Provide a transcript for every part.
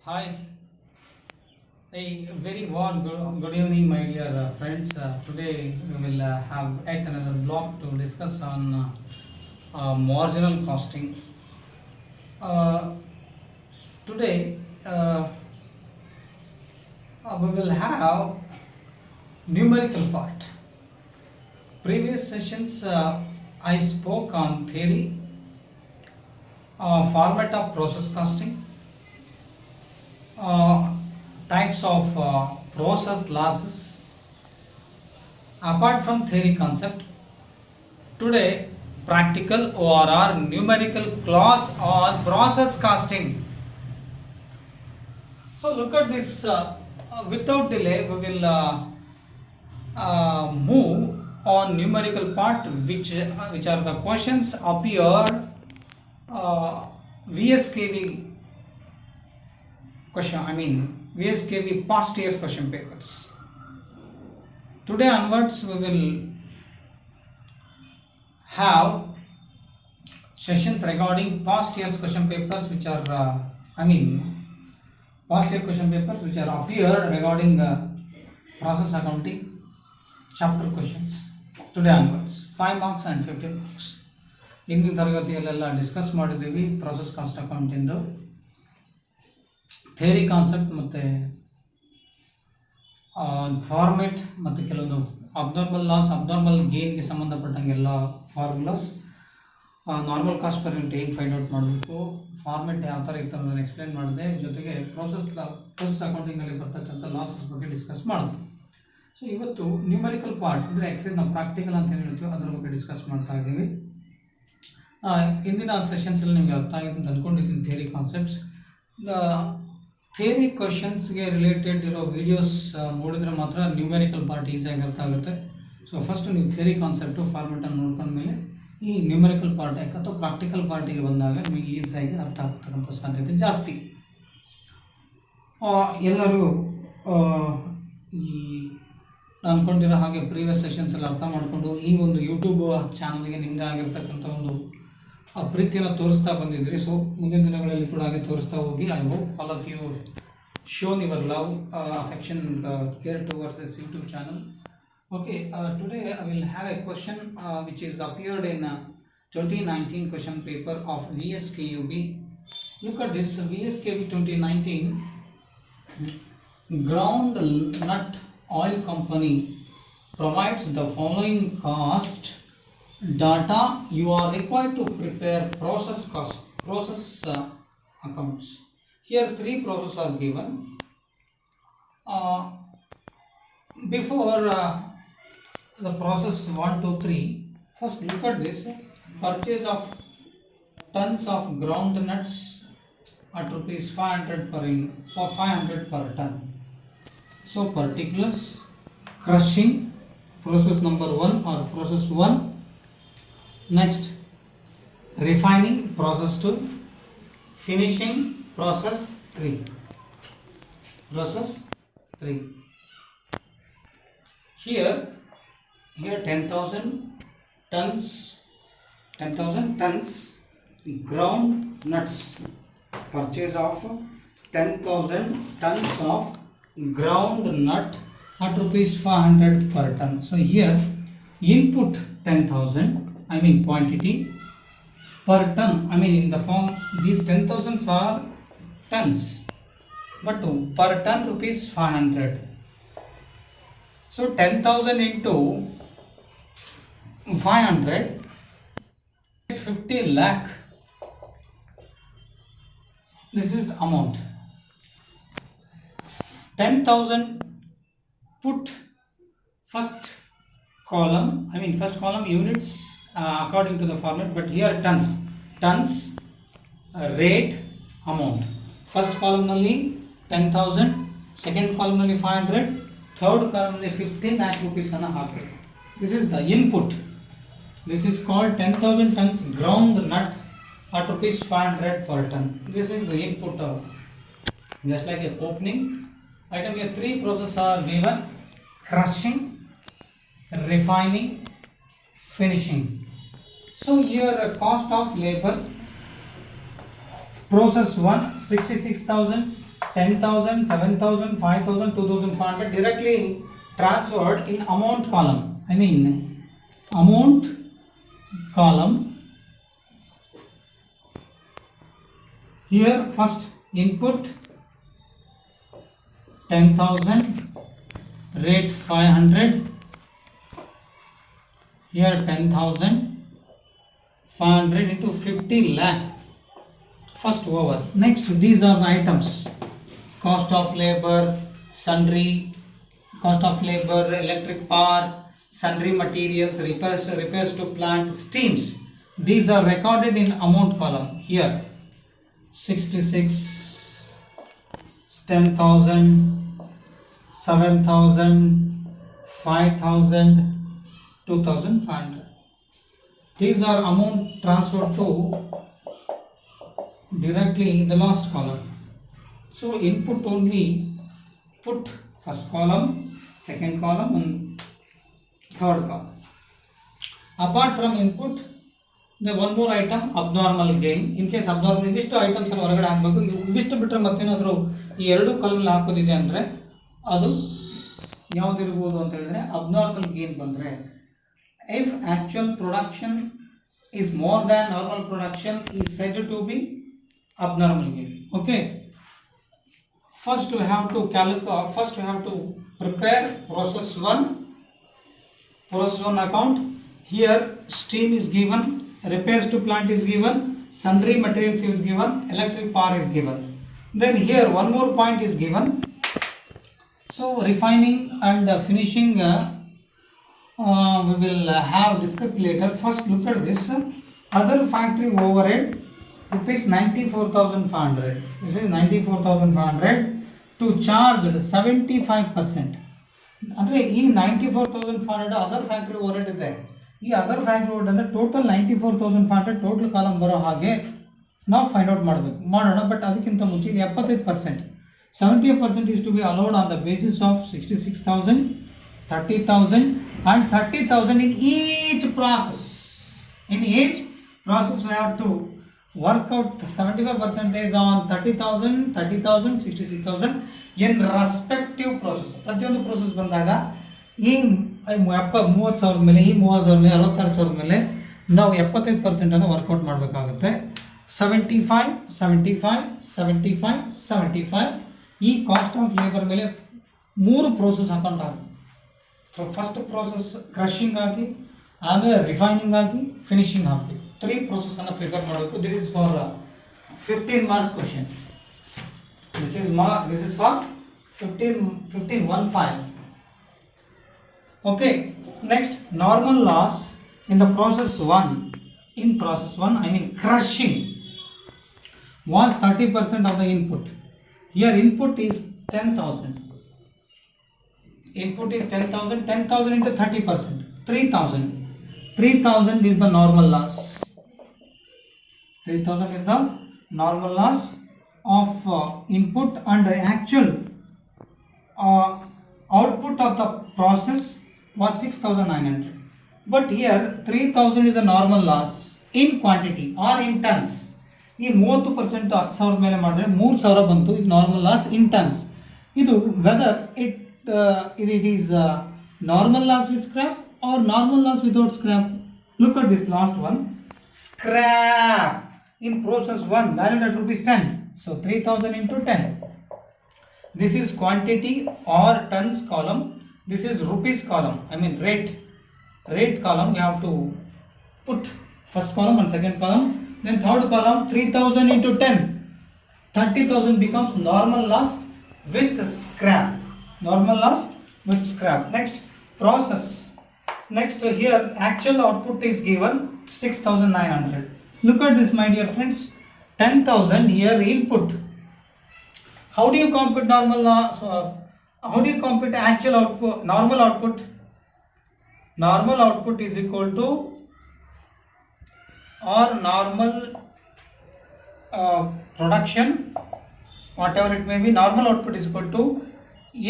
Hi, a very warm good evening, my dear friends. Today we will have yet another block to discuss on marginal costing. Uh, Today we will have numerical part. Previous sessions I spoke on theory, format of process costing, types of process losses. Apart from theory concept, today practical or numerical class on process costing. So look at this. Without delay, we will move on numerical part, which are the questions appear VSKV question. I mean VSKV past year's question papers. Today onwards, we will have sessions regarding past year's question papers, which are past year question papers which are appeared regarding process accounting chapter questions. Today onwards 5 marks and 15 marks. ಇಂದಿನ ತರಗತಿಯಲ್ಲೆಲ್ಲ discuss ಮಾಡಿದ್ದೀವಿ process cost ಅಕೌಂಟಿಂದು theory concept ಮತ್ತು format ಮತ್ತು ಕೆಲವೊಂದು abnormal loss abnormal ಗೇನ್ಗೆ ಸಂಬಂಧಪಟ್ಟಂಗೆಲ್ಲ formulas, normal cost per unit ಹೇಗೆ ಫೈಂಡ್ ಔಟ್ ಮಾಡಬೇಕು, ಫಾರ್ಮೆಟ್ ಯಾವ ಥರ ಇತ್ತು ಅನ್ನೋದನ್ನು ಎಕ್ಸ್ಪ್ಲೇನ್ ಮಾಡಿದೆ. ಜೊತೆಗೆ ಪ್ರೋಸೆಸ್ ಅಕೌಂಟಿಂಗಲ್ಲಿ ಬರ್ತಕ್ಕಂಥ ಲಾಸಸ್ ಬಗ್ಗೆ ಡಿಸ್ಕಸ್ ಮಾಡಿದೆ. ಸೊ ಇವತ್ತು ನ್ಯೂಮರಿಕಲ್ ಪಾರ್ಟ್ ಅಂದರೆ ಎಕ್ಸೈಸ್ ನಾವು ಪ್ರಾಕ್ಟಿಕಲ್ ಅಂತ ಏನು ಹೇಳ್ತೀವಿ ಅದರ ಬಗ್ಗೆ ಡಿಸ್ಕಸ್ ಮಾಡ್ತಾ ಇದ್ದೀವಿ. ಇಂದಿನ ಸೆಷನ್ಸಲ್ಲಿ ನಿಮಗೆ ಅರ್ಥ ಆಗಿದೆ ಅಂತ ಅಂದ್ಕೊಂಡಿದ್ದೀನಿ ಥಿಯರಿ ಕಾನ್ಸೆಪ್ಟ್ಸ್. ಥಿಯರಿ ಕ್ವಶನ್ಸ್ಗೆ ರಿಲೇಟೆಡ್ ಇರೋ ವಿಡಿಯೋಸ್ ನೋಡಿದರೆ ಮಾತ್ರ ನ್ಯೂಮೆರಿಕಲ್ ಪಾರ್ಟ್ ಈಸಿಯಾಗಿ ಅರ್ಥ ಆಗುತ್ತೆ. ಸೊ ಫಸ್ಟ್ ನೀವು ಥಿಯರಿ ಕಾನ್ಸೆಪ್ಟು ಫಾರ್ಮೆಟನ್ನು ನೋಡ್ಕೊಂಡ್ಮೇಲೆ ಈ ನ್ಯೂಮೆರಿಕಲ್ ಪಾರ್ಟ್ ಅಥವಾ ಪ್ರಾಕ್ಟಿಕಲ್ ಪಾರ್ಟಿಗೆ ಬಂದಾಗ ನಿಮಗೆ ಈಸಿಯಾಗಿ ಅರ್ಥ ಆಗ್ತಕ್ಕಂಥ ಸಾಧ್ಯತೆ ಜಾಸ್ತಿ. ಎಲ್ಲರೂ ಈ ಅಂದ್ಕೊಂಡಿರೋ ಹಾಗೆ ಪ್ರೀವಿಯಸ್ ಸೆಷನ್ಸಲ್ಲಿ ಅರ್ಥ ಮಾಡಿಕೊಂಡು ಈ ಒಂದು ಯೂಟ್ಯೂಬ್ ಚಾನಲ್ಗೆ ನಿಮ್ಮದೇ ಆಗಿರ್ತಕ್ಕಂಥ ಒಂದು ಪ್ರೀತಿಯನ್ನು ತೋರಿಸ್ತಾ ಬಂದಿದ್ರಿ. ಸೊ ಮುಂದಿನ ದಿನಗಳಲ್ಲಿ ಕೂಡ ಹಾಗೆ ತೋರಿಸ್ತಾ ಹೋಗಿ. I hope all of you shown your love, affection, care towards this YouTube channel. Okay, today I will have a question which is appeared in 2019 question paper of VSKUB. Look at this VSKUB 2019. Ground Nut Oil Company provides the following cost data. You are required to prepare process accounts. Here 3 processes are given. Before the process 1, 2, 3, first look at this. Purchase of tons of ground nuts at rupees 500 per ton. So particulars: crushing, process number 1 or process 1. Next, refining, process 2. Finishing, process 3. Here 10,000 tons ground nuts. Purchase of 10,000 tons of ground nut at rupees 500 per ton. So here input 10,000, I mean quantity, per ton, I mean in the form these 10,000s are tons, but per ton rupees 500. So 10,000 into 500, 15 lakh. This is the amount. 10,000 put first column, I mean first column units according to the format, but here tons rate amount. First column nalli 10,000, second column nalli 500, third column nalli 15 lakh rupees anna haakಬೇಕು. This is the input. This is called 10,000 tons ground nut at rupees 500 per ton. This is the input of just like a opening item. Here 3 processes are given: crushing, refining, finishing. So here cost of labor Process 1 66,000, 10,000, 7,000, 5,000, 2,500 directly transferred in amount column. I mean amount column. Here first input 10,000, rate 500. Here 10,000, 500 into 50 lakh. First over. Next, these are the items: cost of labor, sundry, cost of labor, electric power, sundry materials, repairs to plant, steams. These are recorded in amount column. Here 66, 10,000, 7,000, 5,000, 2,500. These are amount transferred to directly in the last column. So input only put first column, second column and third column. Apart from input, there one more item, abnormal gain. In case abnormal ಇವಿಷ್ಟು items ಅನ್ನು ಹೊರಗಡೆ ಹಾಕಬೇಕು. ಇವಿಷ್ಟು ಬಿಟ್ಟರೆ ಮತ್ತೇನಾದರೂ ಈ ಎರಡು column ಹಾಕೋದಿದೆ ಅಂದರೆ ಅದು ಯಾವುದಿರಬಹುದು ಅಂತ ಹೇಳಿದ್ರೆ abnormal gain ಬಂದರೆ, if actual production is more than normal production is said to be abnormal gain. Okay, first we have to calculate, first we have to prepare process 1 account. Here steam is given, repairs to plant is given, sundry materials is given, electric power is given. Then here one more point is given. So refining and finishing we will have discussed later. First look at this. Other factory overhead rupees 94,500. This is 94,500 to charged 75%. ಅಂದರೆ ಈ 94,500 other factory overhead ಇದೆ. ಈ other factory overhead ಅಂದರೆ total 94,500 total column ಬರೋ ಹಾಗೆ ನಾವು find out ಮಾಡೋಣ. But ಅದಕ್ಕಿಂತ ಮುಂಚೆ 75%, 70% is to be allowed on the basis of 66,000, 30,000 and 30,000 in each process. In each process we have to work out 75% on 30,000, 30,000, 66,000 in respective process. ಪ್ರತಿಯೊಂದು process ಬಂದಾಗ ಈ 30,000 ಮೇಲೆ, ಈ 30,000 ಮೇಲೆ, 66,000 ಮೇಲೆ ನಾವು 75% ಅನ್ನು ವರ್ಕೌಟ್ ಮಾಡಬೇಕಾಗುತ್ತೆ. 75, 75, 75, 75 ಈ ಕಾಸ್ಟ್ ಆಫ್ ಲೇಬರ್ ಮೇಲೆ 3 ಪ್ರೋಸೆಸ್ ಅಕೌಂಟ್ ಆಗುತ್ತೆ. ಫಸ್ಟ್ ಪ್ರೋಸೆಸ್ ಕ್ರಷಿಂಗ್ ಆಗಿ, ಆಮೇಲೆ ರಿಫೈನಿಂಗ್ ಆಗಿ, ಫಿನಿಶಿಂಗ್ ಆಗಿ 3 ಪ್ರೋಸೆಸ್ ಅನ್ನು ಪ್ರಿಪೇರ್ ಮಾಡಬೇಕು. This is for 15 marks question. This is for 15. Okay, next normal loss in the process 1. In process 1, I mean crushing, was 30% of the input. Here input is 10,000. Input is 10,000. 10,000 into 30%, 3,000. 3,000 is the normal loss. 3,000 is the normal loss of input, and actual output of the process was 6,900. But here 3,000 is the normal loss in quantity or in tons. ಈ 30% 10,000 ಮೇಲೆ ಮಾಡಿದ್ರೆ 3,000 ಬಂತು. ಇದು normal loss in tons. ಇದು whether it is normal loss with scrap or normal loss without scrap. Look at this last one. Scrap in process 1 valued at rupees 10. So 3,000 into 10. This is quantity or tons column. This is rupees column. I mean rate column. You have to put first column and second column. Then third column 3,000 into 10. 30,000 becomes normal loss with scrap. Normal loss with scrap. Next process. Next here actual output is given 6,900. Look at this, my dear friends. 10,000 here input. How do you compute normal loss? How do you compute actual output? Normal output. Normal output is equal to, or normal production, whatever it may be. Normal output is equal to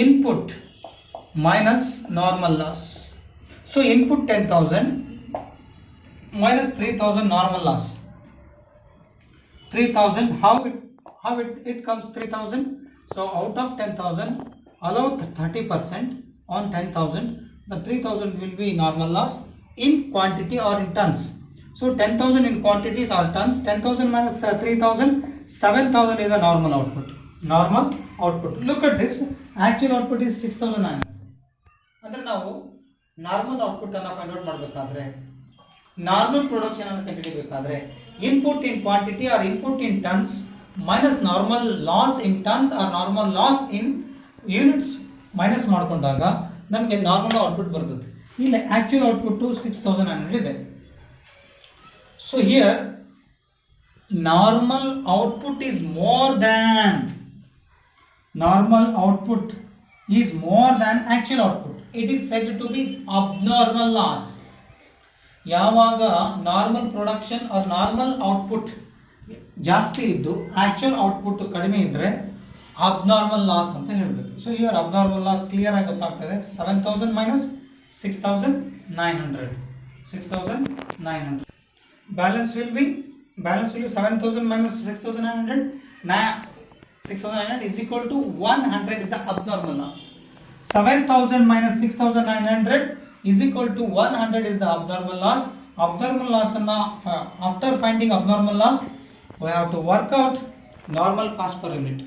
input minus normal loss. So input 10,000 minus 3,000 normal loss. 3000. How it comes 3000? So out of 10,000, allow 30% on 10,000. The 3,000 will be normal loss in quantity or in tons. So 10,000 in quantities or tons. 10,000 minus 3,000, 7,000 is the normal output. Normal output. Look at this. Actual output is 6,900. ಅಂದ್ರೆ ನಾವು normal output ಅನ್ನು find out ಮಾಡಬೇಕಾದ್ರೆ, normal production ಅನ್ನು ಕಂಡುಹಿಡಿಯಬೇಕಾದ್ರೆ, input in quantity or input in tons minus normal loss in tons or normal loss in units minus ಮಾಡಿಕೊಂಡಾಗ ನಮಗೆ normal output ಬರ್ತದೆ. ಇಲ್ಲಿ ಆಕ್ಚುಯಲ್ ಔಟ್ಪುಟ್ 6,900 ಇದೆ. So here normal output is more than actual output. It is said to be abnormal loss. ಯಾವಾಗ normal production or normal output ಜಾಸ್ತಿ ಇದ್ದು actual output ಕಡಿಮೆ ಇದ್ರೆ ಅಬ್ನಾರ್ಮಲ್ ಲಾಸ್ ಅಂತ ಹೇಳಬೇಕು. So here abnormal loss clear ಆಗಿ ಗೊತ್ತಾಗ್ತದೆ. 7,000 minus 6,900. Balance will be 7,000 minus 6,900. 6,900 is equal to 100 is the abnormal loss. 7,000 minus 6,900 is equal to 100 is the abnormal loss. Abnormal loss after finding abnormal loss, we have to work out normal cost per unit.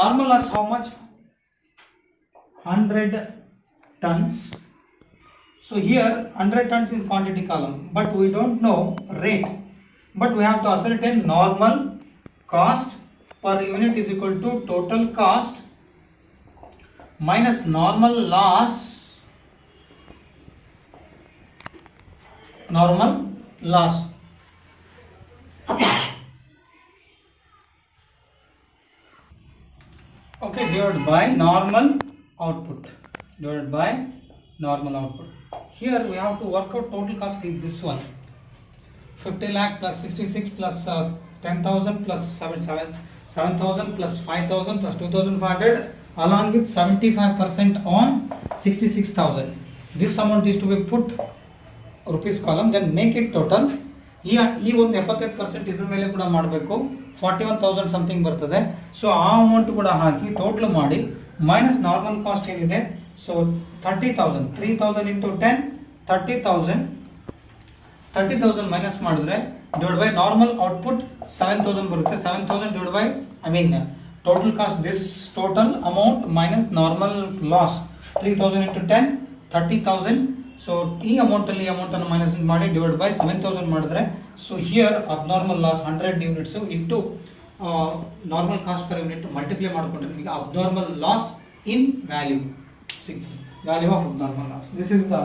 Normal loss how much? 100 tons. So here 100 tons is quantity column, but we don't know rate. But we have to ascertain normal cost per unit is equal to total cost minus normal loss. Okay, divided by normal output. Here we have to work out total cost in this one. 50 lakh plus 66 plus 10,000 plus 7,000 plus 5,000 plus 2,500 along with 75% on 66,000. This amount is to be put rupees column, then make it total. ಈ ಒಂದು 75% ಇದ್ರ ಮೇಲೆ ಕೂಡ ಮಾಡಬೇಕು. 41,000 something ಬರ್ತದೆ. So ಆ amount ಕೂಡ ಹಾಕಿ total ಮಾಡಿ ಮೈನಸ್ ನಾರ್ಮಲ್ ಕಾಸ್ಟ್ ಏನಿದೆ. ಸೊ 30,000 3,000 ಇಂಟು 10 30,000 ಮೈನಸ್ ಮಾಡಿದ್ರೆ ಡಿವೈಡ್ ಬೈ ನಾರ್ಮಲ್ ಔಟ್ಪುಟ್ 7,000 ಬರುತ್ತೆ. 7,000 divide by total cost, this total amount minus normal loss 3,000 into 10 30,000. So ಈ ಅಮೌಂಟ್ ಅಲ್ಲಿ ಅಮೌಂಟ್ ಅನ್ನು ಮೈನಸ್ ಮಾಡಿ ಡಿವೈಡ್ ಬೈ 7,000 ಮಾಡಿದ್ರೆ so here abnormal loss 100 units into normal cost per unit multiply ಮಾಡಿಕೊಂಡ್ರೆ ಈಗ abnormal loss in value ಸಿಕ್ತು. Value of abnormal loss. This is the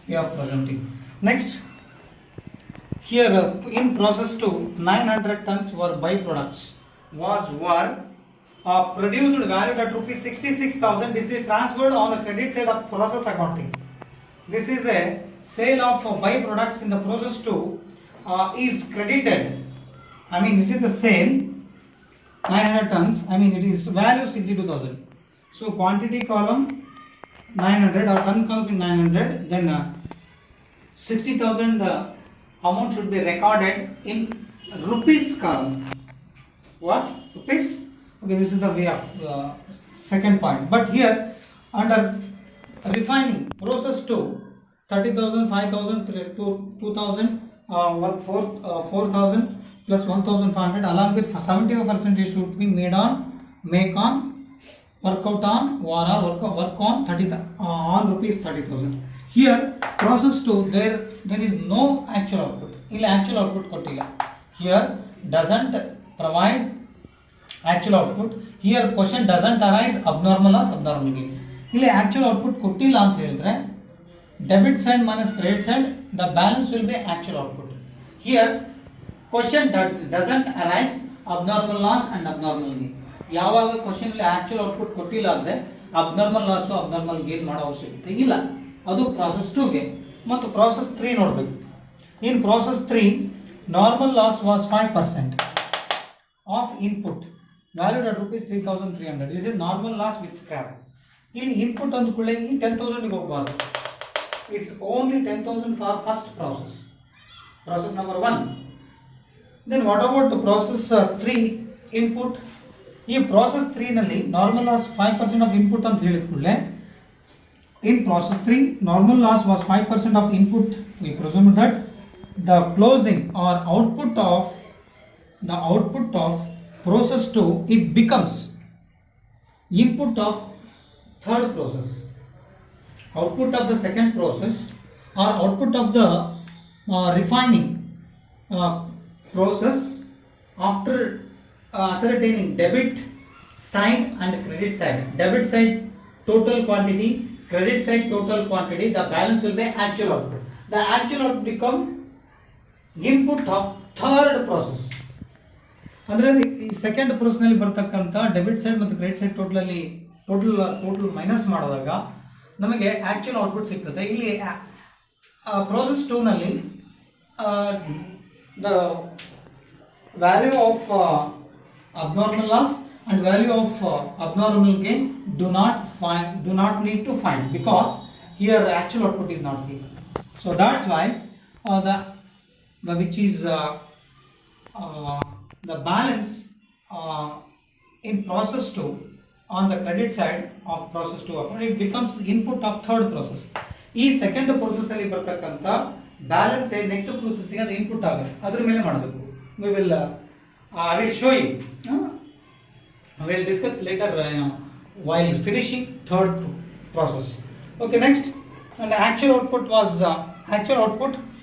way of presenting. Next here in process 2 900 tons were byproducts were produced valued at rupees 66,000. This is transferred on the credit side of process accounting. This is a sale of byproducts in the process 2 is credited. It is a sale 900 tons. It is value 62,000. So quantity column 900 or ton column 900, then 60,000 amount should be recorded in rupees column. What? Rupees? Okay, this is the way of second point. But here under refining process 2 30,000 5,000 2,000 4,000 plus 1,500 along with 75% should be made on work out on work on 30 on rupees 30,000. Here process 2 there is no actual output. ಇಲ್ಲಿ actual output ಕೊಟ್ಟಿಲ್ಲ. Here doesn't provide actual output. Here question doesn't arise abnormal loss abnormal gain. ಇಲ್ಲಿ actual output ಕೊಟ್ಟಿಲ್ಲ ಅಂತ ಹೇಳಿದ್ರೆ debit side minus credit side the balance will be actual output. Here question doesn't arise abnormal loss and abnormal gain. ಯಾವಾಗ question ಅಲ್ಲಿ actual output ಕೊಟ್ಟಿಲ್ಲ ಅಂದ್ರೆ abnormal loss abnormal gain ಮಾಡೋ ಅವಶ್ಯಕತೆ ಇಲ್ಲ. ಅದು process 2 ಗೆ. ಮತ್ತು process 3 ನೋಡಬೇಕು. In process 3 normal loss was 5% of input valued at rupees 3,300. This is normal loss with scrap. ಇಲ್ಲಿ input ಅಂದ್ಕೊಳ್ಳಿ ಈ 10,000 ಗೆ ಹೋಗಬಾರದು. It's only 10,000 for first process. Process number 1. Then what about the process 3 input? ಈ process 3 ನಲ್ಲಿ normal loss 5% of input ಅಂತ ಹೇಳಿದ ಕೂಡಲೇ in process 3 normal loss was 5% of input. We presume that the closing or output of process 2 it becomes input of third process, output of the second process or output of the refining process after ascertaining debit side and credit side. Debit side total quantity, credit side total quantity, the balance will be actual output. The actual output become input of third process. ಅಂದರೆ ಈ second ಪ್ರೋಸೆಸ್ನಲ್ಲಿ ಬರ್ತಕ್ಕಂಥ debit side ಮತ್ತು credit side total minus ಮಾಡಿದಾಗ ನಮಗೆ actual output ಸಿಗ್ತದೆ. ಇಲ್ಲಿ process 2ನಲ್ಲಿ the value of abnormal loss and value of abnormal gain do not need to find, because here the actual output is not given. So that's why the which is the balance in process 2 on the credit side of process 2 account, it becomes input of third process. ಈ second process ಅಲ್ಲಿ ಬರ್ತಕ್ಕಂಥ balance next process ಗೆ ಅದು input ಆಗುತ್ತೆ, ಅದ್ರ ಮೇಲೆ ಮಾಡಬೇಕು. we will I will show you. We will discuss later while finishing third process. Okay, next, and the actual output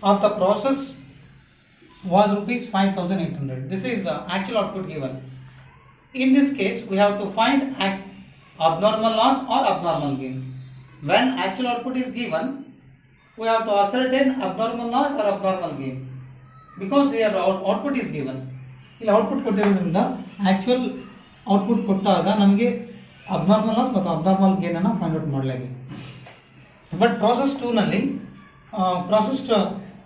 of the process was rupees 5,800. This is actual output given. In this case, we have to find abnormal loss or abnormal gain. When actual output is given, we have to ascertain abnormal loss or abnormal gain, because here output is given. ಇಲ್ಲಿ output ಕೊಟ್ಟಿರೋದ್ರಿಂದ actual output ಕೊಟ್ಟಾಗ ನಮಗೆ abnormal loss ಮತ್ತು abnormal ಗೇನನ್ನು find out ಮಾಡಲಾಗಿದೆ. But process 2ನಲ್ಲಿ process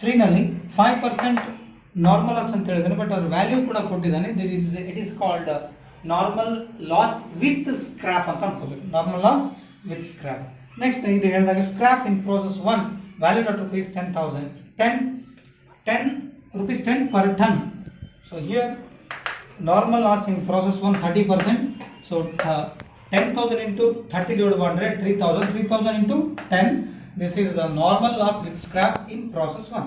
3ನಲ್ಲಿ 5% normal loss ಅಂತ ಹೇಳಿದ್ದಾನೆ, ಬಟ್ ಅದ್ರ ವ್ಯಾಲ್ಯೂ ಕೂಡ ಕೊಟ್ಟಿದ್ದಾನೆ. It is called normal loss with scrap ಅಂತ ಅನ್ಕೋಬೇಕು. Normal loss with scrap. Next ಇದು ಹೇಳಿದಾಗ scrap in process 1 valued at rupees 10,000, 10 rupees 10 per ton. So here normal loss in process 1 30%. So 10,000 into 30 divided by 100, 3,000. 3,000 into 10. This is the normal loss with scrap in process 1.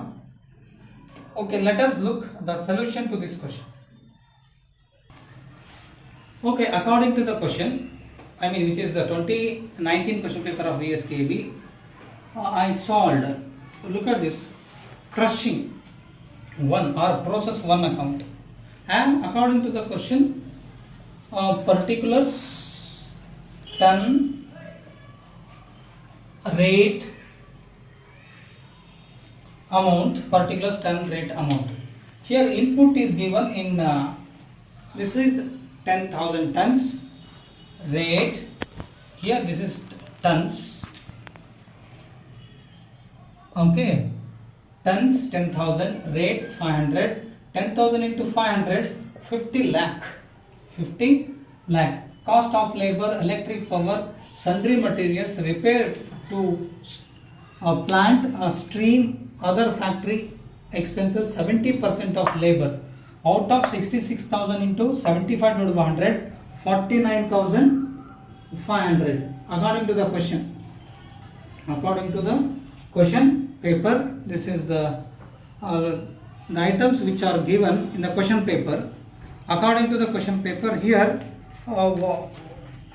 Okay, let us look the solution to this question. Okay, according to the question, which is the 2019 question paper of VSKB, I solved. Look at this, crushing 1 or process 1 account, and according to the question, particulars ton rate amount, particulars ton rate amount. Here input is given in this is 10,000 tons, rate here this is tons. Okay, tons 10,000, rate 500, 10,000 into 500, 50 lakh. Cost of labor, electric power, sundry materials, repair to a plant, a stream, other factory expenses, 70% of labor. Out of 66,000 into 75 divided by 100, 49,500. According to the question paper, this is the items which are given in the question paper. According to the question paper, here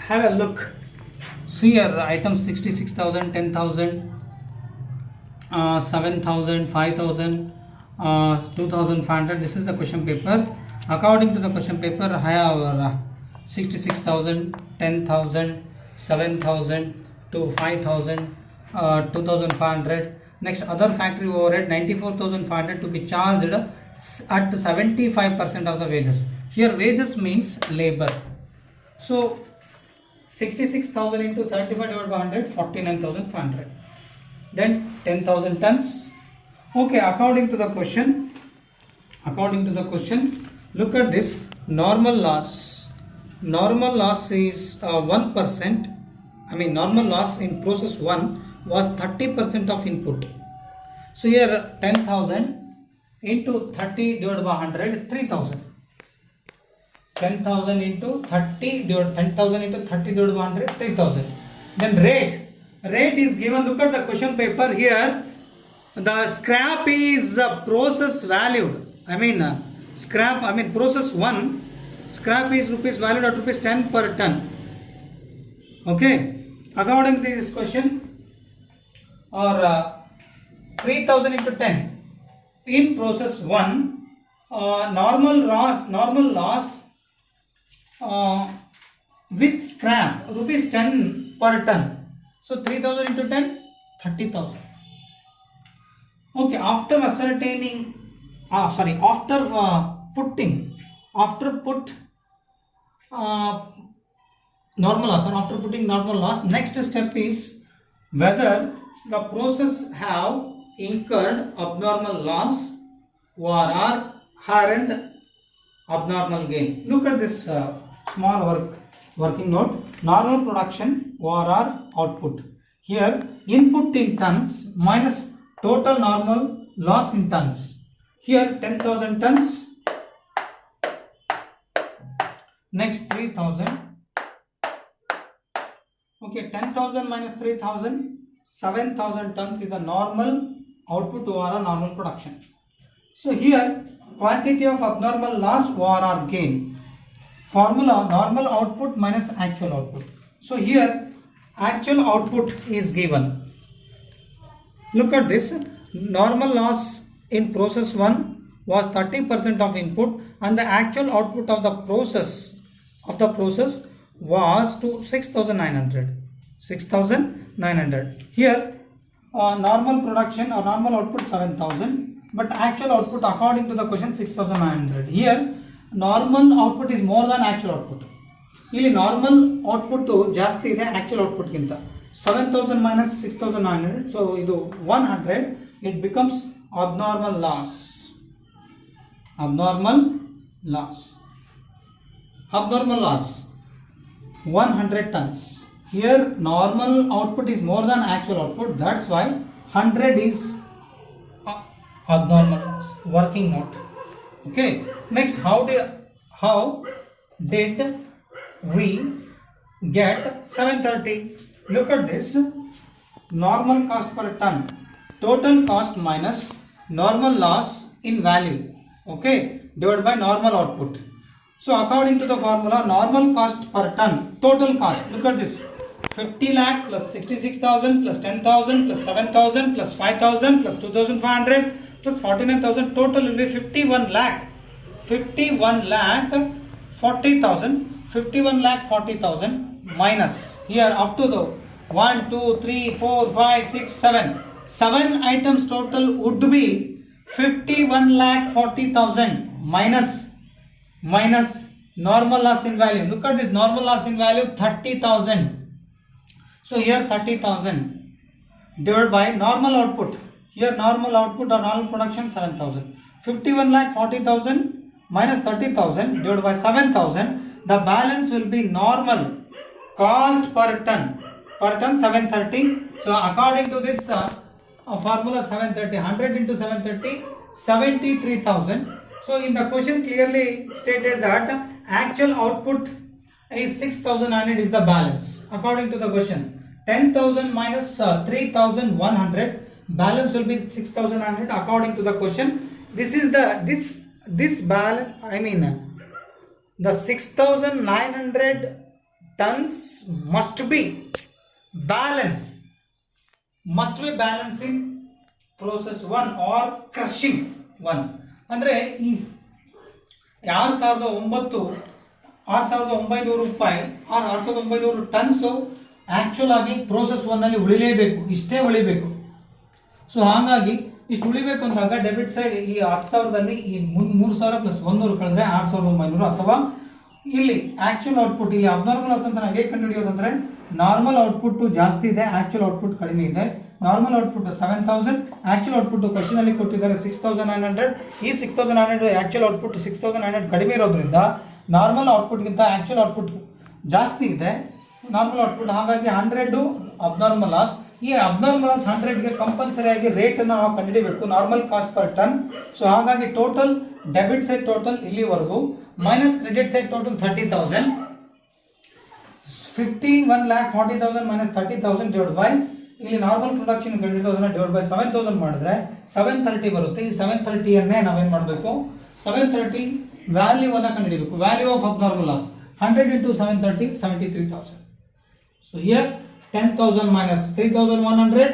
have a look. See here items 66,000, 10,000, 7,000, 5,000, 2,500. This is the question paper. According to the question paper, I have 66,000, 10,000, 7,000 to 5,000, 2,500. Next, other factory overhead 94,500 to be charged at 75% of the wages. Here wages means labor. So 66,000 into 75 divided by 100, 49,500. Then 10,000 tons. Okay, according to the question, look at this. Normal loss is 1%. Normal loss in process 1 was 30% of input. So here 10,000 into 30 divided by 100, 3000. 10,000 into 30 divided 10,000 into 30 divided by 100, 3000. Then rate is given. Look at the question paper here. The scrap is process valued. Process 1 scrap is rupees valued at rupees 10 per ton. Okay, according to this question, or 3000 into 10 in process 1, normal loss with scrap rupees 10 per ton. So 3000 into 10, 30,000. Okay, after ascertaining, after put normal loss, or after putting normal loss, next step is whether the process have incurred abnormal loss or are earned abnormal gain. Look at this small working note. Normal production or output. Here input in tons minus total normal loss in tons. Here 10,000 tons. Next 3,000. Okay, 10,000 minus 3,000, 7,000 tons is the normal output or a normal production. So here quantity of abnormal loss or gain. Formula normal output minus actual output. So here actual output is given. Look at this. Normal loss in process 1 was 30% of input, and the actual output of the process was to 6,900. 6,900. Here normal production or normal output 7,000, but actual output according to the question 6,900. Here normal output is more than actual output. ಇಲ್ಲಿ normal output ಜಾಸ್ತಿ ಇದೆ actual output ಗಿಂತ. 7,000 minus 6,900, so ಇದು 100. It becomes abnormal loss. 100 tons. Here normal output is more than actual output, that's why 100 is abnormal loss. Working note. Okay, next, how did we get 730? Look at this. Normal cost per ton, total cost minus normal loss in value, okay, divided by normal output. So according to the formula, normal cost per ton, total cost, look at this, 50 lakh plus 66,000 plus 10,000 plus 7,000 plus 5,000 plus 2,500 plus 49,000, total will be 51 lakh. 51 lakh 40,000, 51 lakh 40,000 minus, here up to the 1, 2, 3, 4, 5, 6, 7 items total would be 51 lakh 40,000 minus normal loss in value. Look at this, normal loss in value 30,000. So here 30,000 divided by normal output. Here normal output or normal production 7,000. 51 lakh 40,000 minus 30,000 divided by 7,000. The balance will be normal cost per ton. 730. So according to this formula 730, 100 into 730, 73,000. So in the question clearly stated that actual output is 6,900 is the balance. According to the question, 10,000 minus 3,100, balance will be 6,900 according to the question. This is this balance, the 6,900 tons must be balanced in process 1 or crushing 1. ಅಂದರೆ ಈ 6,900 ರೂಪಾಯಿ R 6,900 tons actual ಆಗಿ process 1 ನಲ್ಲಿ ಉಳಿಲೇಬೇಕು, ಇಷ್ಟೇ ಉಳಿಬೇಕು. So ಹಾಗಾಗಿ ಇಷ್ಟು ಉಳಿಬೇಕು ಅಂದಾಗ ಡೆಬಿಟ್ ಸೈಡ್ ಈ 10,000ದಲ್ಲಿ ಈ 3,000 ಪ್ಲಸ್ 100 ಕಳೆದ್ರೆ 6,900, ಅಥವಾ ಇಲ್ಲಿ ಆಕ್ಚುಲ್ ಔಟ್ಪುಟ್, ಇಲ್ಲಿ ಅಬ್ನಾರ್ಮಲ್ ಲಾಸ್ ಅಂತ ನಾವು ಹೇಗೆ ಕಂಡುಹಿಡಿಯೋದಂದ್ರೆ ನಾರ್ಮಲ್ ಔಟ್ಪುಟ್ ಜಾಸ್ತಿ ಇದೆ, ಆಕ್ಚುಲ್ ಔಟ್ಪುಟ್ ಕಡಿಮೆ ಇದೆ. Normal output 7,000, actual output question ಅಲ್ಲಿ ಕೊಟ್ಟಿದ್ದಾರೆ 6,900. ಈ 6,900 ಆಕ್ಚುಲ್ ಔಟ್ಪುಟ್ 6,900 ಕಡಿಮೆ ಇರೋದ್ರಿಂದ ನಾರ್ಮಲ್ ಔಟ್ಪುಟ್ಗಿಂತ ಆಕ್ಚುಲ್ ಔಟ್ಪುಟ್ ಜಾಸ್ತಿ ಇದೆ ನಾರ್ಮಲ್ ಔಟ್ಪುಟ್. ಹಾಗಾಗಿ 100 ಅಬ್ನಾರ್ಮಲ್ ಲಾಸ್, ಈ ಅಬ್ನಾರ್ಮಲ್ ಲಾಸ್ 100ಗೆ ಕಂಪಲ್ಸರಿ ಆಗಿ ರೇಟ್ ಅನ್ನು ನಾವು ಕಂಡುಹಿಡಿಯಬೇಕು, normal cost per ton. So ಹಾಗಾಗಿ ಟೋಟಲ್ ಡೆಬಿಟ್ ಸೈಡ್ ಟೋಟಲ್ ಇಲ್ಲಿವರೆಗೂ minus credit side total 30,000, 51,40,000 minus 30,000 divide by ಇಲ್ಲಿ ನಾರ್ಮಲ್ ಪ್ರೊಡಕ್ಷನ್ 20,000 ಡಿವೈಡ್ ಬೈ 7,000 ಮಾಡಿದ್ರೆ 730 ಬರುತ್ತೆ. ಈ 730 ನಾವೇನ್ ಮಾಡಬೇಕು, 730 ವ್ಯಾಲ್ಯೂ ಅನ್ನ ಕಂಡುಹಿಡಿಯಬೇಕು. Value of abnormal loss 100 into 730 73,000. So here 10,000 minus 3,100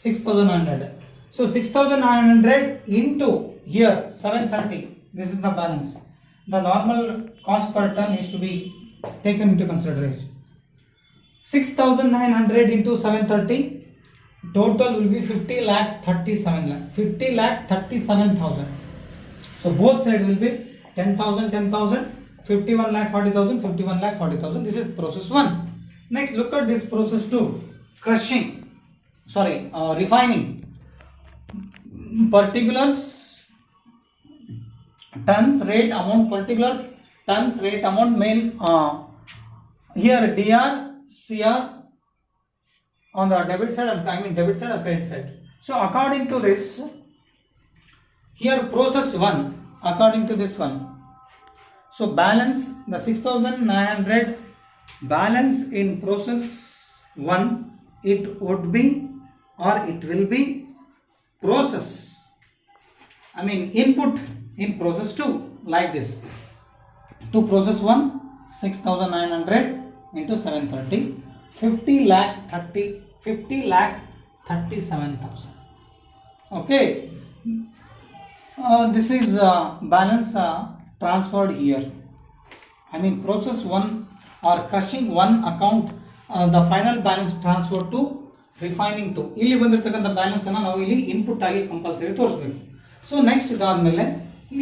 6,900. So 6,900 into here 730. This is the balance. The normal cost per ton is to be taken into consideration. 6,900 into 730 total will be 50,37,000. So both sides will be 10,000 10,000, 51,40,000 51,40,000. This is process 1. Next, look at this process 2, refining. Particulars, tons, rate, amount, particulars, tons, rate, amount, mail. Here DR, CR on the debit side, debit side or credit side. So according to this, here process 1, according to this one. So balance the 6,900 balance in process 1, it would be or it will be process, input in process 2 like this. To process 1, 6,900 into 730, 50,37,000. Okay, this is balance transferred here. Process 1 or crushing 1 account, the final balance transferred to refining 2. ಇಲ್ಲಿ ಬಂದಿರತಕ್ಕಂತ balance ಅನ್ನು ನಾವು ಇಲ್ಲಿ input ಆಗಿ compulsory ತೋರಿಸಬೇಕು. So next ಇದಾದ್ಮೇಲೆ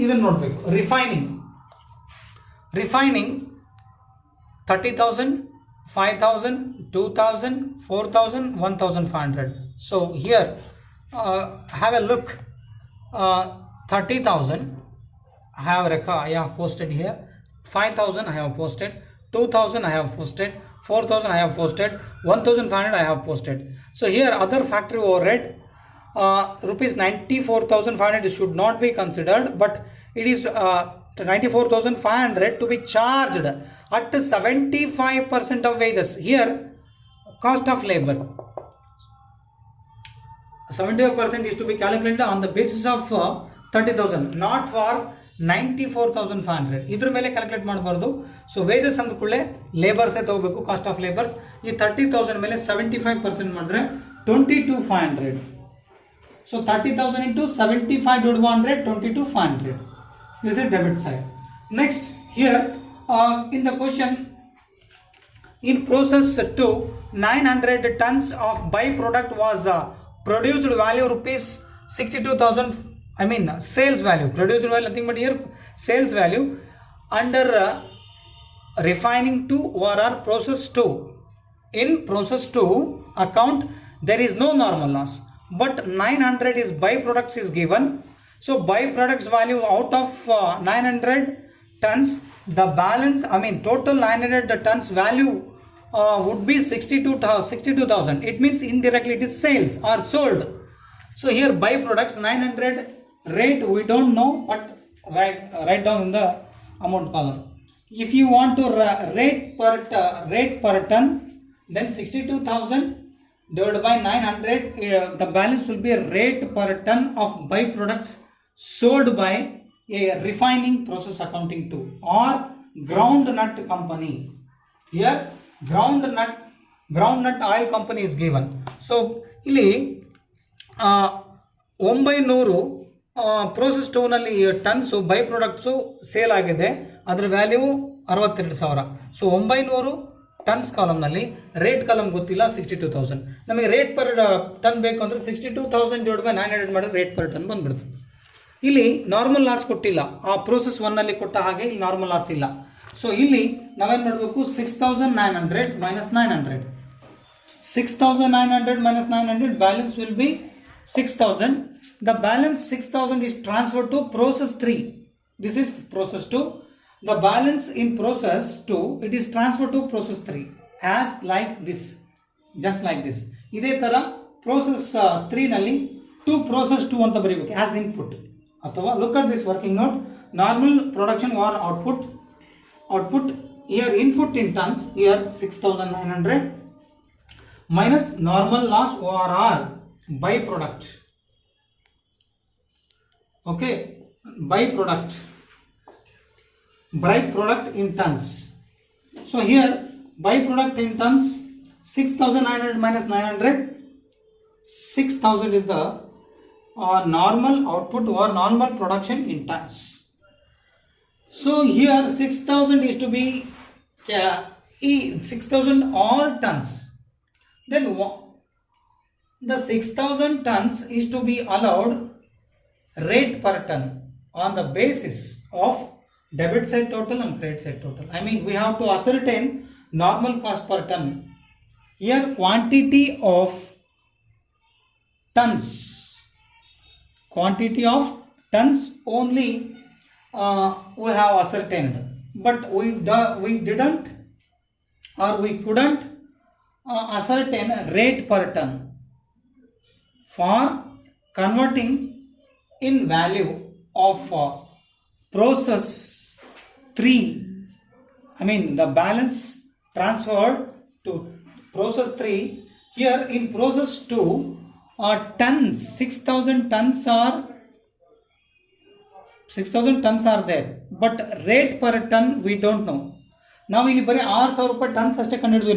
ಇದನ್ನು ನೋಡಬೇಕು. Refining 30,000, 5,000, 2,000, 4,000, 1,500. So here have a look. 30,000 I have posted here. 5,000 I have posted. 2,000 I have posted. 4,000 I have posted. 1,500 I have posted. So here other factory overhead rupees 94,500 should not be considered, but it is 94,500 to be charged at 75% of wages. Here cost of labor 75% is to be calculated on the basis of 30,000, not for 94,500. ಇದ್ರ ಮೇಲೆ calculate ಮಾಡಬಾರ್ದು. So wages ಅಂದ್ಕೊಳ್ಳೆ ಲೇಬರ್ಸೇ ತಗೋಬೇಕು, cost of labours. ಈ 30,000 ಮೇಲೆ 75% ಮಾಡಿದ್ರೆ 22,500. So 30,000 into 75 divided by 100, 22,500. This is debit side. Next, here in the question, in process 2, 900 tons of byproduct was produced value rupees 62,000. Sales value, produced value, nothing but here sales value under refining 2 or process 2. In process 2 account there is no normal loss, but 900 is byproducts is given. So byproducts value out of 900 tons, the balance total 900 tons value would be 62,000. It means indirectly it is sales or sold. So here byproducts 900 rate we don't know, but write down in the amount column. If you want to rate per ton, then 62,000 divided by 900, the balance will be rate per ton of byproducts sold by a refining process accounting 2 or groundnut company. Here groundnut oil company is given. So ಇಲ್ಲಿ 900 process 2 ನಲ್ಲಿ tons by products sale ಆಗಿದೆ, ಅದರ value 62,000. So 900 tons ಕಾಲಮ್ನಲ್ಲಿ rate column ಗೊತ್ತಿಲ್ಲ 62,000. ನಮಗೆ rate per ton ಬೇಕು ಅಂದರೆ 62,000 divide by 900 ಮಾಡಿದ್ರೆ ರೇಟ್ ಪರ್ ಟನ್ ಬಂದ್ಬಿಡ್ತದೆ. ಇಲ್ಲಿ ನಾರ್ಮಲ್ ಲಾಸ್ ಕೊಟ್ಟಿಲ್ಲ, ಆ ಪ್ರೋಸೆಸ್ 1 ನಲ್ಲಿ ಕೊಟ್ಟ ಹಾಗೆ ಇಲ್ಲಿ ನಾರ್ಮಲ್ ಲಾಸ್ ಇಲ್ಲ. ಸೊ ಇಲ್ಲಿ ನಾವೇನು ಮಾಡಬೇಕು, 6,900 minus 900. 6,900 minus 900, balance will be 6,000. The balance 6,000 is transferred to process 3. This is process 2. The balance in process 2, it is transferred to process 3 as like this, just like this. ಇದೇ ತರ process 3 ನಲ್ಲಿ to process 2 ಅಂತ ಬರೀಬೇಕು as input. ಅಥವಾ look at this working note. Normal production or output here input in tons, here 6900 minus normal loss ORR byproduct. Okay, byproduct in tons. So here byproduct in tons 6900 minus 900, 6000 is the normal output or normal production in tons. So here 6000 is to be 6000 all tons. Then the 6000 tons is to be allowed rate per ton on the basis of debit side total and credit side total. I mean, we have to ascertain normal cost per ton. Here quantity of tons only we have ascertained, but we didn't or we couldn't ascertain rate per ton for converting in value of process 3. I mean the balance transferred to process 3. Here in process 2 tons, 6000 tons are there, but rate per ton we don't know. ನಾವು ಇಲ್ಲಿ ಬರೀ 6000 ರೂಪಾಯಿ tons ಅಷ್ಟೇ ಕಂಡುಹಿಡಿದ್ವಿ.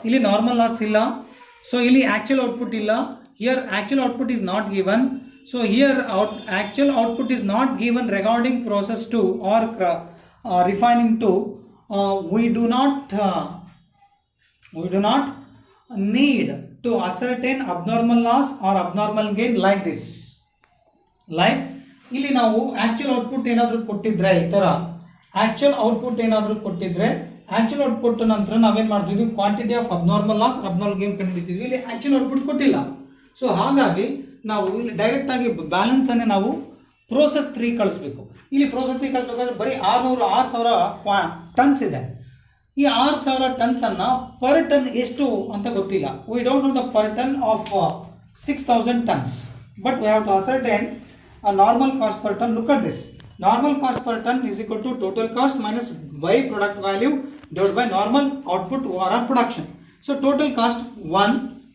ಇಲ್ಲಿ normal loss ಇಲ್ಲ. So ಇಲ್ಲಿ actual output ಇಲ್ಲ. Here actual output is not given. So here actual output is not given regarding process 2 or refining 2. we do not need to ascertain abnormal loss or abnormal gain like this. Like ಇಲ್ಲಿ ನಾವು actual output ಏನಾದರೂ ಕೊಟ್ಟಿದ್ರೆ, ಈ ತರ actual output ಏನಾದರೂ ಕೊಟ್ಟಿದ್ರೆ actual output ನಂತರ ನಾವೇನ್ ಮಾಡ್ತೀವಿ, quantity of abnormal loss abnormal gain ಕಂಡುಹಿಡಿತೀವಿ. ಇಲ್ಲಿ ಆಕ್ಚುಯಲ್ ಔಟ್ಪುಟ್ ಕೊಟ್ಟಿಲ್ಲ. ಸೊ ಹಾಗಾಗಿ ನಾವು ಇಲ್ಲಿ ಡೈರೆಕ್ಟ್ ಆಗಿ ಬ್ಯಾಲೆನ್ಸ್ ಅನ್ನು ನಾವು ಪ್ರೋಸೆಸ್ 3 ಕಳಿಸ್ಬೇಕು. ಇಲ್ಲಿ ಪ್ರೋಸೆಸ್ 3 ಕಳಿಸಬೇಕಾದ್ರೆ ಬರೀ 6000 ಟನ್ಸ್ ಇದೆ. ಈ 6000 ಟನ್ಸ್ ಅನ್ನ ಪರ್ ಟನ್ ಎಷ್ಟು ಅಂತ ಗೊತ್ತಿಲ್ಲ. We don't know the per ton of 6000 tons, but we have to ascertain a normal cost per ton. Look at this. Normal cost per ton is equal to total cost minus by product value divided by normal output or production. So total cost 1,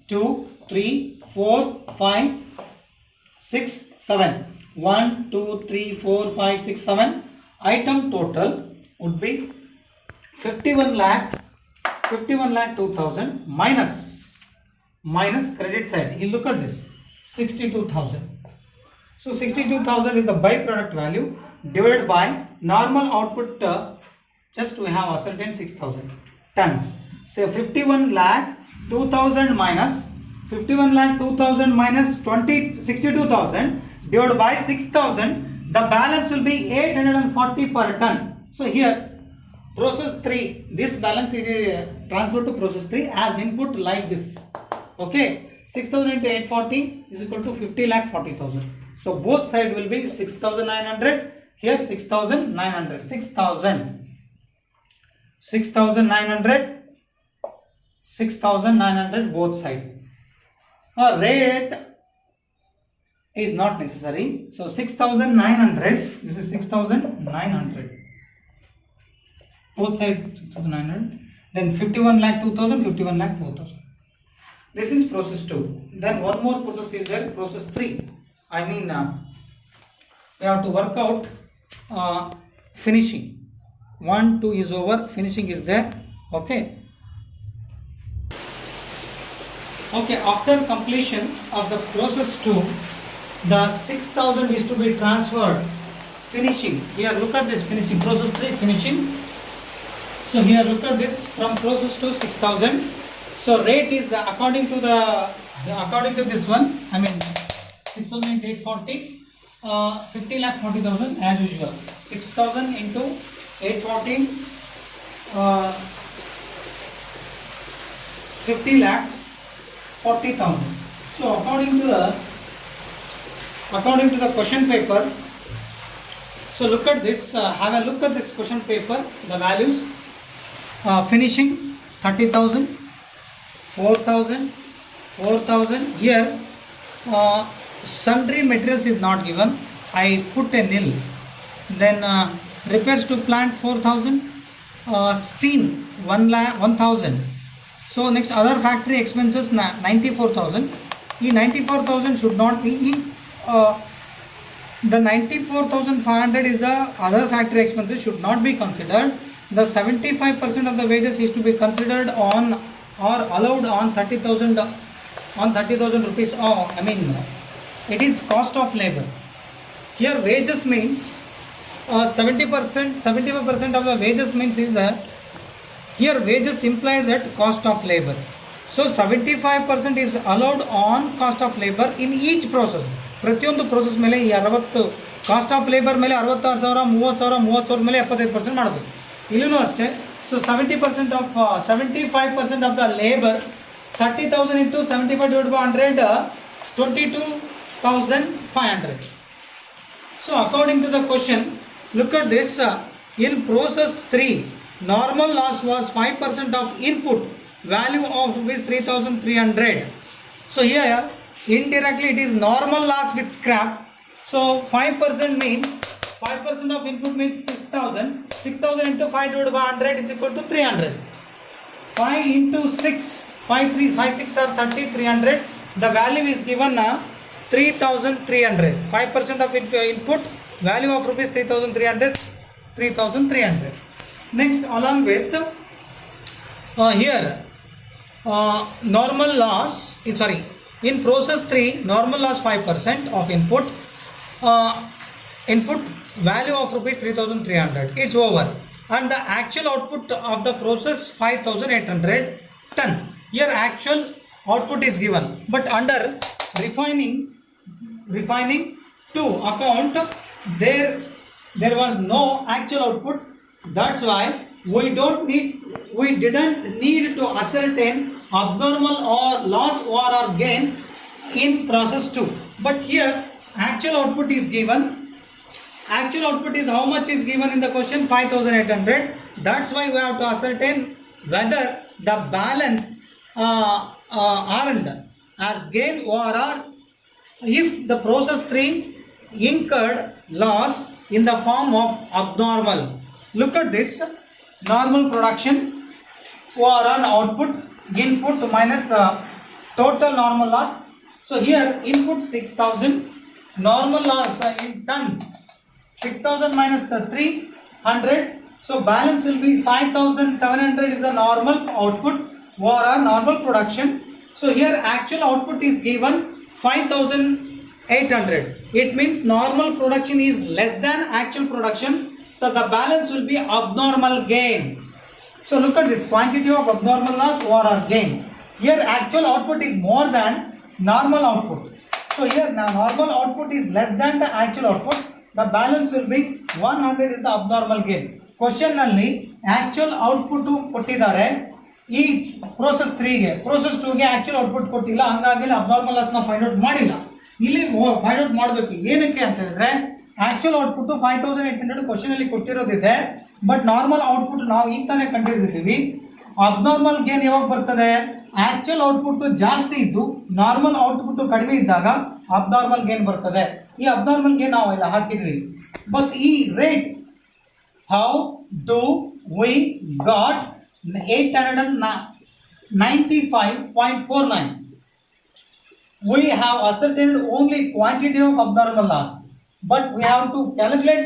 2, 3, 4, 5, 6, 7. 1, 2, 3, 4, 5, 6, 7. Item total would be 51 lakh 2000 minus credit side. You look at this, 62,000. So 62,000 is the byproduct value divided by normal output. Just we have ascertained 6,000 tons. So 51 lakh 2000 minus 62,000 divided by 6,000. The balance will be 840 per ton. So here process 3, this balance is transferred to process 3 as input like this. Okay, 6,000 into 840 is equal to 50,40,000. So both side will be 6,900. Here 6,900. 6,900 both side. Rate is not necessary. So 6,900. This is 6,900. Both side 6,900. Then 51 lakh 2,000, 51 lakh 4,000. This is process 2. Then one more process is there, process 3. I mean, we have to work out finishing. 1, 2 is over, finishing is there. Okay. Okay, after completion of the process 2, the 6,000 is to be transferred. Finishing. Here, look at this finishing. Process 3 finishing. So here, look at this, from process 2 6,000. So rate is according to this one. I mean 6,840. 50,40,000 as usual. 6,000 into 840. 50,40,000. So according to the question paper. So look at this. Have a look at this question paper. The values. Finishing 30,000, 4,000, 4,000. Here sundry materials is not given, I put a nil. Then repairs to plant 4,000, steam 1,000. So next other factory expenses 94,000. The 94,000 should not be the 94,500 is the other factory expenses should not be considered. The 75% of the wages is to be considered on or allowed on 30,000 rupees. It is cost of labor. Here wages means 70%, 75% of the wages means is the here wages implied that cost of labor. So 75% is allowed on cost of labor in each process. ಪ್ರತಿಯೊಂದು process ಮೇಲೆ ಈ 60 cost of labour ಮೇಲೆ 66,000 30,000 ಮೇಲೆ 75% ಮಾಡಬೇಕು. ಇಲ್ಲೂ ಅಷ್ಟೇ. So 75% of the labour 30,000 into 75 divided by 100 22,500. So according to the question, look at this. In process 3, normal loss was 5% of input, value of which 3,300. So here indirectly it is normal loss with scrap. So 5% means 5% of input means 6,000. 6,000 into 5 divided by 100 is equal to 300. 5 into 6, 5 6 are 30, 300. The value is given 3,300. 5% of input, value of rupees 3,300. 3,300. Next, along with here normal loss, in process 3, normal loss 5% of input, value of rupees 3,300. It's over. And the actual output of the process 5,800 ton. Here actual output is given, but under refining to account there was no actual output. That's why we didn't need to ascertain abnormal or loss or gain in process 2. But here actual output is given. Actual output is how much is given in the question? 5,800. That's why we have to ascertain whether the balance earned as gain or if the process 3 incurred loss in the form of abnormal. Look at this. Normal production or output, input minus total normal loss. So here input 6,000, normal loss in tons 6,000 minus 300. So balance will be 5,700 is the normal output or normal production. So here actual output is given 5,800. It means normal production is less than actual production. So the balance will be abnormal gain. So look at this quantity of abnormal loss or gain. Here actual output is more than normal output. So here now normal output is less than the actual output. The balance will be 100 is the abnormal gain. Question nalli actual output ಕೊಟ್ಟಿದ್ದಾರೆ ಈ process 3 ಗೆ process 2 ಗೆ actual output ಕೊಟ್ಟಿಲ್ಲ, ಹಾಗಾಗಿ abnormal loss ನ find out ಮಾಡಿಲ್ಲ. ಇಲ್ಲಿ find out ಮಾಡಬೇಕು. ಏನಕ್ಕೆ ಅಂತ ಹೇಳಿದ್ರೆ actual output 5,800 ಕ್ವಶನ್ ಅಲ್ಲಿ ಕೊಟ್ಟಿರೋದಿದೆ, ಬಟ್ ನಾರ್ಮಲ್ ಔಟ್ಪುಟ್ ನಾವು ಈಗ ತಾನೇ ಕಂಡುಹಿಡಿದಿದ್ದೀವಿ. ಅಬ್ನಾರ್ಮಲ್ ಗೇನ್ ಯಾವಾಗ ಬರ್ತದೆ? ಆಕ್ಚುಯಲ್ ಔಟ್ಪುಟ್ ಜಾಸ್ತಿ ಇದ್ದು ನಾರ್ಮಲ್ ಔಟ್ಪುಟ್ ಕಡಿಮೆ ಇದ್ದಾಗ ಅಬ್ನಾರ್ಮಲ್ ಗೇನ್ ಬರ್ತದೆ. ಈ ಅಬ್ನಾರ್ಮಲ್ ಗೇನ್ ನಾವು ಎಲ್ಲ ಹಾಕಿದ್ವಿ. ಬಟ್ ಈ rate how do we got 895.49? We have ascertained only quantity of abnormal loss, but we have to calculate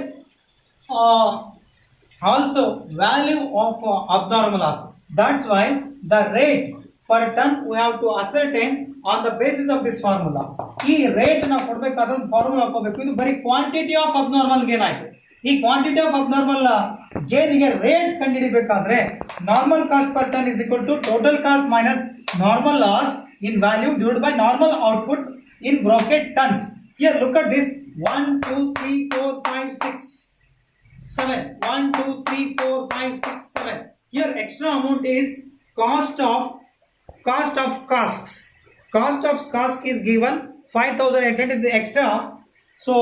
also value of abnormal loss. That's why the rate per ton we have to ascertain on the basis of this formula. ಈ rate ನಾವು ಕೊಡಬೇಕಾದ್ರೆ ಒಂದು formula ಹಾಕೋಬೇಕು. ಇದು ಬರೀ quantity of abnormal gain ಆಯ್ತು. ಈ quantity of abnormal ಗೇನ್ಗೆ ರೇಟ್ ಕಂಡುಹಿಡಿಬೇಕಾದ್ರೆ normal cost per ton is equal to total cost minus normal loss in value divided by normal output in bracket tons. Here look at this 1 2 3 4 5 6 7 1 2 3 4 5 6 7. Here extra amount is cost of costs. Cost of cost is given 5,800 is the extra. So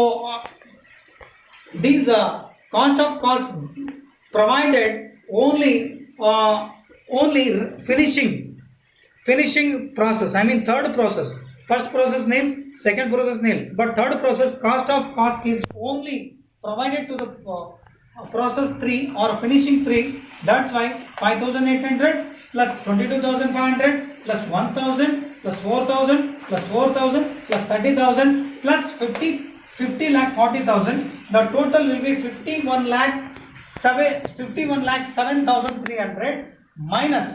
these cost of cost provided only finishing process, I mean third process. First process nil, second process nil, but third process cost of cask is only provided to the process 3 or finishing 3. That's why 5800 plus 22,500 plus 1000 plus 4000 plus 4000 plus 30,000 plus 50 lakh 40,000. The total will be 51 lakh 7,300 minus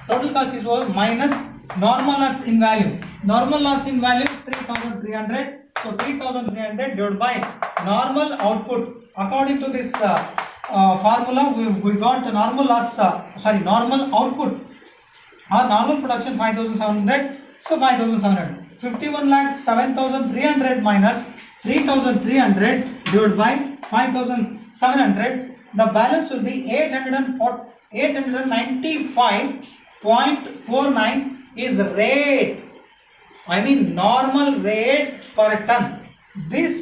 total cost is over minus normal loss in value. Normal loss in value 3,300. So 3,300 divided by normal output. According to this formula, we got normal loss. Normal output or normal production 5,700. So 5,700. 51 lakhs 7,300 minus 3,300 divided by 5,700. The balance will be 895.49 is rate. I mean normal rate per ton. This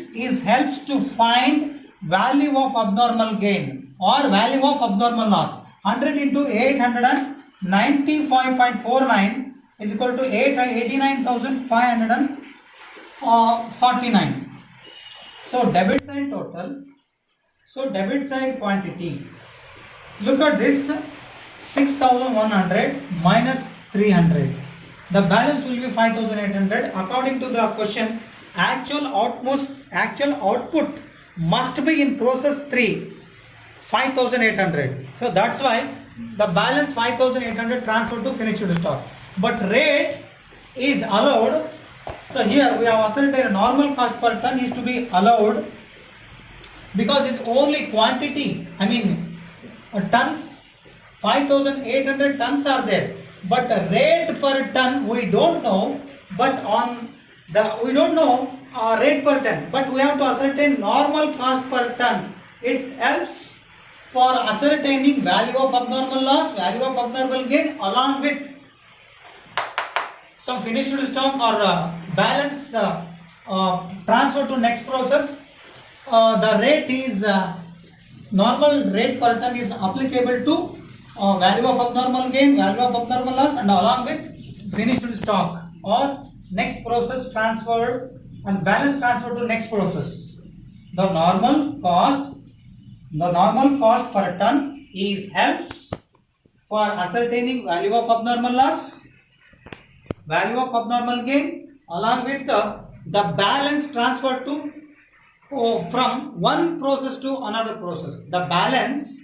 helps to find value of abnormal gain or value of abnormal loss. 100 into 895.49 is equal to 89,549. So debit side total. So debit side quantity. Look at this, 6,100 minus 300. The balance will be 5,800. According to the question, actual output must be in process 3, 5,800. So that's why the balance 5,800 transferred to finished stock. But rate is allowed. So here we have ascertained normal cost per ton is to be allowed because it's only quantity. I mean tons, 5,800 tons are there. But the rate per ton we don't know. But we don't know rate per ton. But we have to ascertain normal cost per ton. It helps for ascertaining value of abnormal loss, value of abnormal gain, along with some finished stock or balance transfer to next process. The rate is normal rate per ton is applicable to value of abnormal gain, value of abnormal loss, and along with finished stock or next process transferred and balance transfer to next process. The normal cost per ton helps for ascertaining value of abnormal loss, value of abnormal gain, along with the balance transferred to from one process to another process. The balance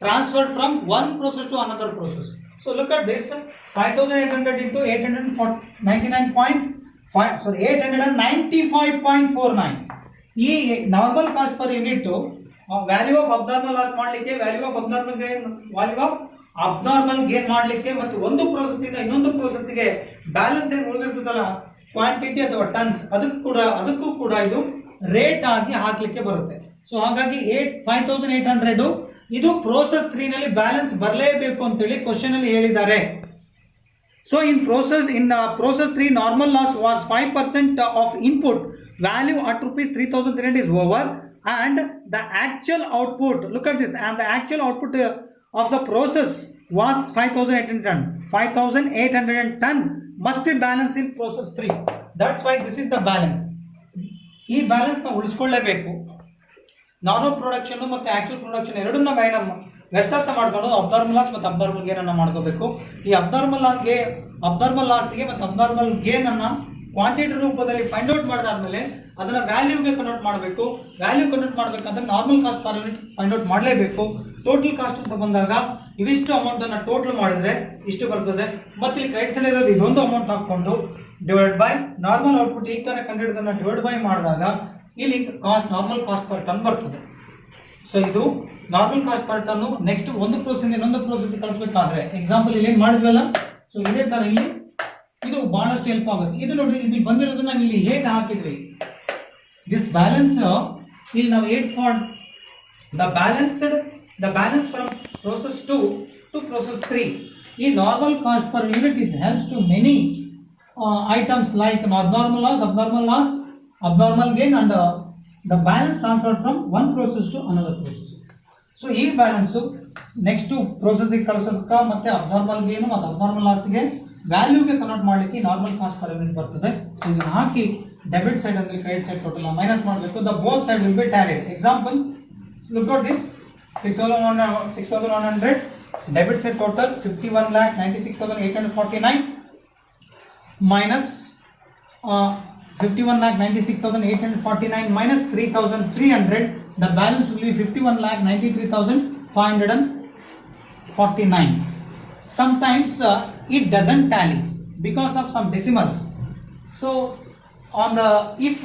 transferred from one process to another process. So look at this, 5,800 into 895.49. ಈ normal cost per unit value of abnormal loss ಮಾಡಲಿಕ್ಕೆ, value of abnormal gain, value of abnormal gain ಮಾಡಲಿಕ್ಕೆ ಮತ್ತು ಒಂದು process ಇಂದ ಇನ್ನೊಂದು ಪ್ರೋಸೆಸ್ಗೆ balance ಏನು ಉಳಿದಿರ್ತದಲ್ಲ quantity ಅಥವಾ tons, ಅದಕ್ಕೂ ಕೂಡ ಇದು ರೇಟ್ ಆಗಿ ಹಾಕ್ಲಿಕ್ಕೆ ಬರುತ್ತೆ. ಸೊ ಹಾಗಾಗಿ 5,800 ಇದು ಪ್ರೋಸೆಸ್ 3 ನಲ್ಲಿ ಬ್ಯಾಲೆನ್ಸ್ ಬರಲೇಬೇಕು ಅಂತೇಳಿ ಕ್ವಶನ್ ಅಲ್ಲಿ ಹೇಳಿದ್ದಾರೆ. So in process 3 normal loss was 5% of input value at rupees 3,300 is over, and the actual output, look at this, and the actual output of the process was 5,800 ton must be balanced in process 3. That's why this is the balance. ಈ balance ನಾವು ಉಳಿಸ್ಕೊಳ್ಳೇಬೇಕು. Normal production ಮತ್ತು actual production ಎರಡನ್ನ ವ್ಯತ್ಯಾಸ ಮಾಡ್ಕೊಂಡು abnormal loss ಮತ್ತು abnormal gain ಅನ್ನ ಮಾಡ್ಕೋಬೇಕು. ಈ ಅಬ್ನಾರ್ಮಲ್ ಲಾಸ್ಗೆ ಮತ್ತು ಅಬ್ನಾರ್ಮಲ್ ಗೇನ್ ಅನ್ನ ಕ್ವಾಂಟಿಟಿ ರೂಪದಲ್ಲಿ ಫೈಂಡ್ ಔಟ್ ಮಾಡಿದಾದ್ಮೇಲೆ ಅದನ್ನ ವ್ಯಾಲ್ಯೂಗೆ ಕನ್ವರ್ಟ್ ಮಾಡಬೇಕು. ವ್ಯಾಲ್ಯೂ ಕನ್ವರ್ಟ್ ಮಾಡಬೇಕಂದ್ರೆ normal cost per unit find out ಮಾಡಲೇಬೇಕು. ಟೋಟಲ್ ಕಾಸ್ಟ್ ಅಂತ ಬಂದಾಗ ಇವಿಷ್ಟು ಅಮೌಂಟ್ ಅನ್ನ ಟೋಟಲ್ ಮಾಡಿದ್ರೆ ಇಷ್ಟು ಬರ್ತದೆ. ಮತ್ತೆ ಇಲ್ಲಿ ರೈಟ್ ಸೈಡ್ ಇರೋದು ಇದೊಂದು ಅಮೌಂಟ್ ಹಾಕೊಂಡು ಡಿವೈಡ್ ಬೈ ನಾರ್ಮಲ್ ಔಟ್ಪುಟ್ ಈ ತರ ಕಂಡುಹಿಡಿದನ್ನ ಡಿವೈಡ್ ಬೈ ಮಾಡಿದಾಗ ಇಲ್ಲಿ ನಾರ್ಮಲ್ ಕಾಸ್ಟ್ ಪರ್ ಟನ್ ಬರ್ತದೆ. ಸೊ ಇದು normal cost per ton. Next ಒಂದು ಪ್ರೋಸೆಸ್ ಇನ್ನೊಂದು ಪ್ರೋಸೆಸ್ ಕಳಿಸಬೇಕಾದ್ರೆ ಎಕ್ಸಾಂಪಲ್ ಇಲ್ಲಿ ಮಾಡಿದ್ವಲ್ಲ, ಸೊ ಇದೇ ತರ ಇಲ್ಲಿ ಇದು ಬಹಳಷ್ಟು ಹೆಲ್ಪ್ ಆಗುತ್ತೆ. ಇದು ನೋಡ್ರಿ, ಇಲ್ಲಿ ಬಂದಿರೋದನ್ನ ಇಲ್ಲಿ ಹೇಗೆ ಹಾಕಿದ್ರಿ, ದಿಸ್ ಬ್ಯಾಲೆನ್ಸ್ ಇಲ್ಲಿ ನಾವು 8 for the balance from process 2 to process 3. ಈ normal cost per unit is helps to many items like abnormal loss, abnormal gain, and the balance transferred from one process to another process. So ಈ balance next process ಗೆ ಕಳಿಸೋದಕ್ಕೆ ಮತ್ತೆ abnormal gain ಮತ್ತು abnormal loss ಗೆ ವ್ಯಾಲ್ಯೂಗೆ convert ಮಾಡಲಿಕ್ಕೆ normal cost per unit ಬರ್ತದೆ. So ಇದನ್ನ ಹಾಕಿ ಡೆಬಿಟ್ ಸೈಡ್ ಅಂದ್ರೆ ಕ್ರೆಡಿಟ್ ಸೈಡ್ ಟೋಟಲ್ ಮೈನಸ್ ಮಾಡಬೇಕು. The both side will be tallied. Example, look at this, 6,100 debit side total 51,96,849 minus 51,96,849 minus 3,300. The balance will be 51,93,549. Sometimes it doesn't tally because of some decimals. So on the if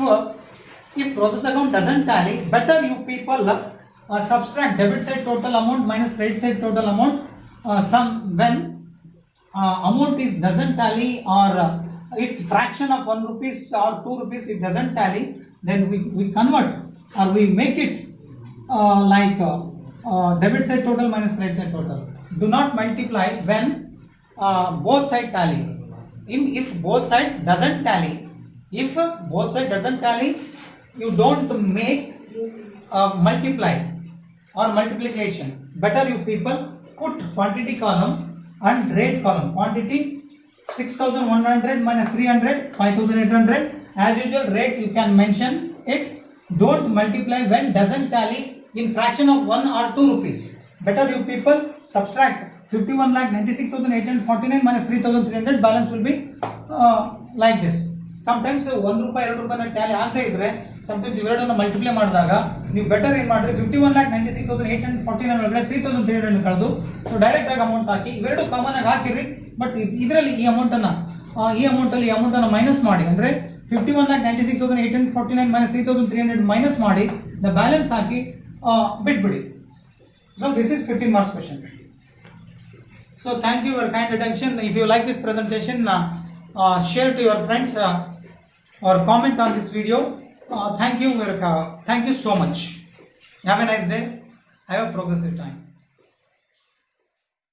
process account doesn't tally, better you people subtract debit side total amount minus credit side total amount. When amount is doesn't tally or it fraction of 1 rupees or 2 rupees it doesn't tally, then we convert or we make it like debit side total minus credit side total. Do not multiply when both side tally. If both side doesn't tally, you don't make multiply or multiplication. Better you people put quantity column and rate column. Quantity 6,100 minus 300 5,800. As usual, rate you can mention it. Don't multiply when doesn't tally in fraction of 1 or 2 rupees. Better you people subtract 51,96,849 minus 3,300. Balance will be like this. Sometimes 1 ರೂಪಾಯಿ 2 ರೂಪಾಯಿನ Tally ಆಗದೆ ಇದ್ರೆ sometimes ಇವೆರಡನ್ನ multiply ಮಾಡಿದಾಗ ನೀವು better ಏನು ಮಾಡ್ರಿ 51,96,849 ಒಳಗಡೆ 3,300 ಕಳೆದು ಸೊ ಡೈರೆಕ್ಟ್ ಆಗಿ ಅಮೌಂಟ್ ಹಾಕಿ ಇವೆರಡು ಕಾಮನ್ ಆಗಿ ಹಾಕಿರಿ. ಬಟ್ ಇದರಲ್ಲಿ ಈ ಅಮೌಂಟ್ ಅನ್ನ ಮೈನಸ್ ಮಾಡಿ, ಅಂದ್ರೆ 51,96,849 minus 3,300 ಮೈನಸ್ ಮಾಡಿ ದ ಬ್ಯಾಲೆನ್ಸ್ ಹಾಕಿ ಬಿಟ್ಬಿಡಿ. So this is 15 marks question. So thank you for your kind attention. If you like this presentation, share to your friends or comment on this video. Thank you so much. Have a nice day. Have a progressive time.